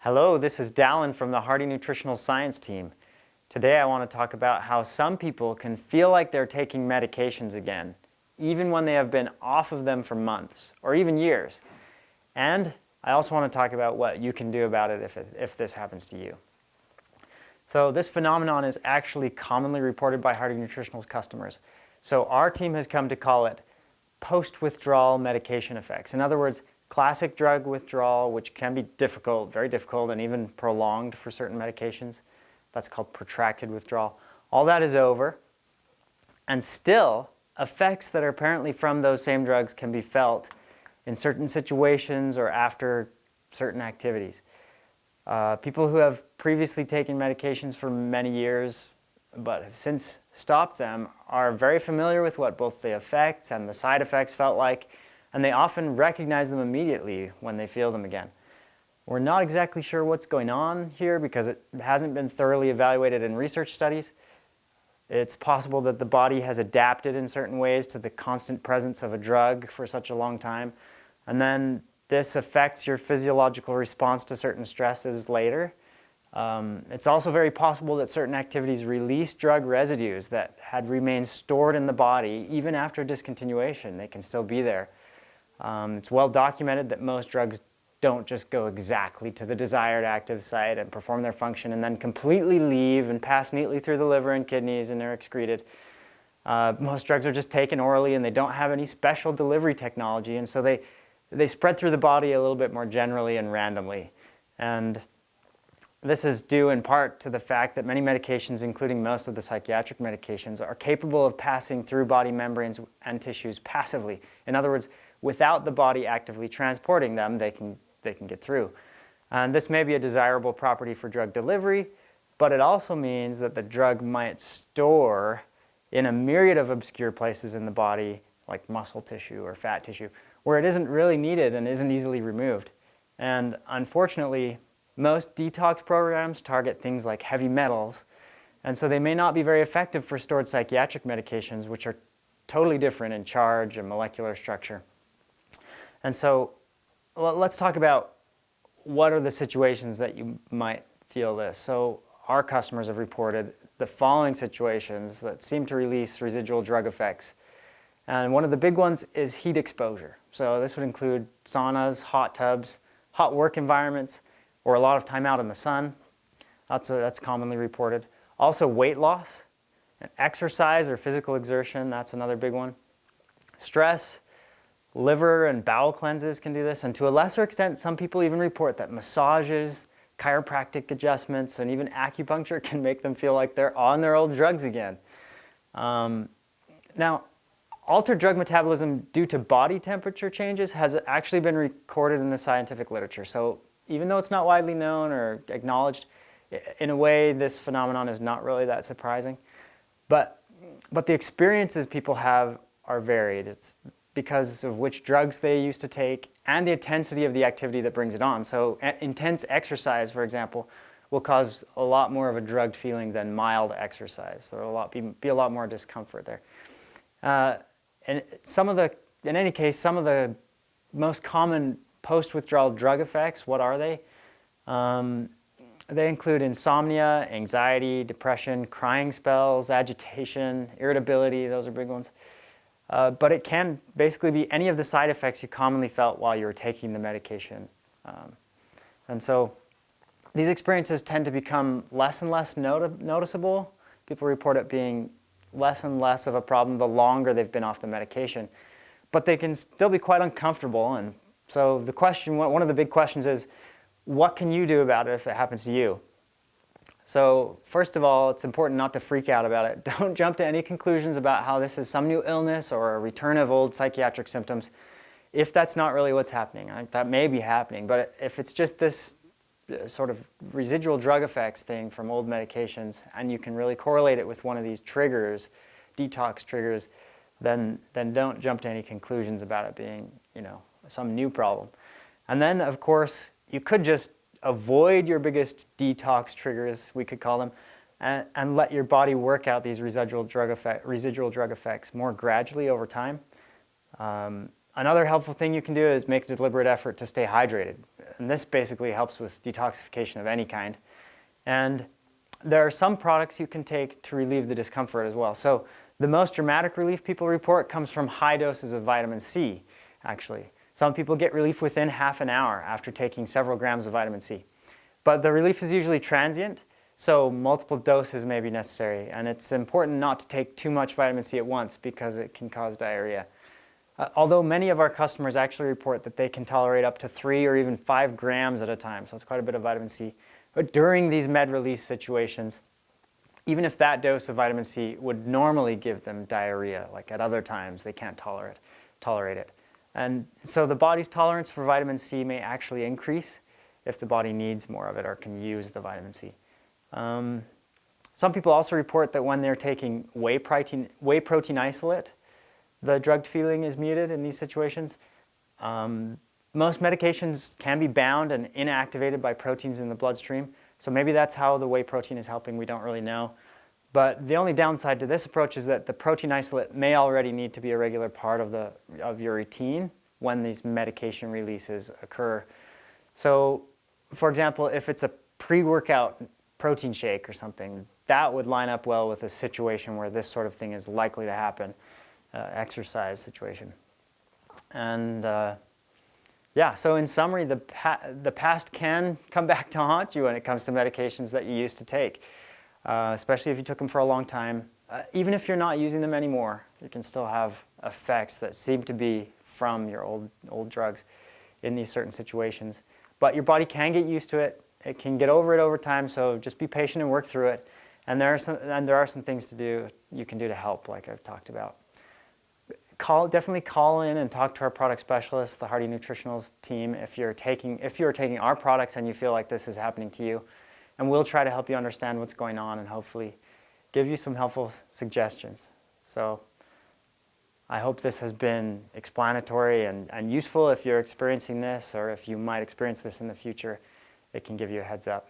Hello, this is Dallin from the Hardy Nutritional Science Team. Today I want to talk about how some people can feel like they're taking medications again, even when they have been off of them for months or even years. And I also want to talk about what you can do about it if this happens to you. So this phenomenon is actually commonly reported by Hardy Nutritional's customers. So our team has come to call it post-withdrawal medication effects. In other words, classic drug withdrawal, which can be difficult, very difficult, and even prolonged for certain medications. That's called protracted withdrawal. All that is over, and still, effects that are apparently from those same drugs can be felt in certain situations or after certain activities. People who have previously taken medications for many years but have since stopped them are very familiar with what both the effects and the side effects felt like, and they often recognize them immediately when they feel them again. We're not exactly sure what's going on here because it hasn't been thoroughly evaluated in research studies. It's possible that the body has adapted in certain ways to the constant presence of a drug for such a long time, and then this affects your physiological response to certain stresses later. It's also very possible that certain activities release drug residues that had remained stored in the body even after discontinuation. They can still be there. It's well documented that most drugs don't just go exactly to the desired active site and perform their function and then completely leave and pass neatly through the liver and kidneys and they're excreted. Most drugs are just taken orally and they don't have any special delivery technology, and so they spread through the body a little bit more generally and randomly. And this is due in part to the fact that many medications, including most of the psychiatric medications, are capable of passing through body membranes and tissues passively. In other words, without the body actively transporting them, they can get through. And this may be a desirable property for drug delivery, but it also means that the drug might store in a myriad of obscure places in the body, like muscle tissue or fat tissue, where it isn't really needed and isn't easily removed. And unfortunately, most detox programs target things like heavy metals, and so they may not be very effective for stored psychiatric medications, which are totally different in charge and molecular structure. And so let's talk about what are the situations that you might feel this. So our customers have reported the following situations that seem to release residual drug effects. And one of the big ones is heat exposure. So this would include saunas, hot tubs, hot work environments, or a lot of time out in the sun. That's commonly reported. Also weight loss, and exercise or physical exertion, that's another big one. Stress, liver and bowel cleanses can do this, and to a lesser extent, some people even report that massages, chiropractic adjustments, and even acupuncture can make them feel like they're on their old drugs again. Now, altered drug metabolism due to body temperature changes has actually been recorded in the scientific literature. So even though it's not widely known or acknowledged, in a way this phenomenon is not really that surprising. But the experiences people have are varied. It's because of which drugs they used to take and the intensity of the activity that brings it on. So intense exercise, for example, will cause a lot more of a drugged feeling than mild exercise. So there will be a lot more discomfort there. And in any case, some of the most common post-withdrawal drug effects, what are they? They include insomnia, anxiety, depression, crying spells, agitation, irritability. Those are big ones. But it can basically be any of the side effects you commonly felt while you were taking the medication. And so these experiences tend to become less and less noticeable. People report it being less and less of a problem the longer they've been off the medication. But they can still be quite uncomfortable. And so the question, one of the big questions is, what can you do about it if it happens to you? So first of all, it's important not to freak out about it. Don't jump to any conclusions about how this is some new illness or a return of old psychiatric symptoms if that's not really what's happening. That may be happening, but if it's just this sort of residual drug effects thing from old medications and you can really correlate it with one of these triggers, detox triggers, then don't jump to any conclusions about it being, some new problem. And then, of course, you could just avoid your biggest detox triggers, we could call them, and let your body work out these residual drug effects more gradually over time. Another helpful thing you can do is make a deliberate effort to stay hydrated. And this basically helps with detoxification of any kind. And there are some products you can take to relieve the discomfort as well. So the most dramatic relief people report comes from high doses of vitamin C, actually. Some people get relief within half an hour after taking several grams of vitamin C. But the relief is usually transient, so multiple doses may be necessary. And it's important not to take too much vitamin C at once because it can cause diarrhea. Although many of our customers actually report that they can tolerate up to 3 or even 5 grams at a time, so it's quite a bit of vitamin C. But during these med release situations, even if that dose of vitamin C would normally give them diarrhea, like at other times they can't tolerate it. And so the body's tolerance for vitamin C may actually increase if the body needs more of it or can use the vitamin C. Some people also report that when they're taking whey protein isolate, the drugged feeling is muted in these situations. Most medications can be bound and inactivated by proteins in the bloodstream, so maybe that's how the whey protein is helping, we don't really know. But the only downside to this approach is that the protein isolate may already need to be a regular part of your routine when these medication releases occur. So, for example, if it's a pre-workout protein shake or something, that would line up well with a situation where this sort of thing is likely to happen, exercise situation. And yeah, so in summary, the past can come back to haunt you when it comes to medications that you used to take, especially if you took them for a long time. Even if you're not using them anymore, you can still have effects that seem to be from your old drugs in these certain situations. But your body can get used to it. It can get over it over time, so just be patient and work through it. And there are some things you can do to help, like I've talked about. Definitely call in and talk to our product specialists, the Hardy Nutritionals team, if you're taking our products and you feel like this is happening to you. And we'll try to help you understand what's going on and hopefully give you some helpful suggestions. So I hope this has been explanatory and useful if you're experiencing this, or if you might experience this in the future, it can give you a heads up.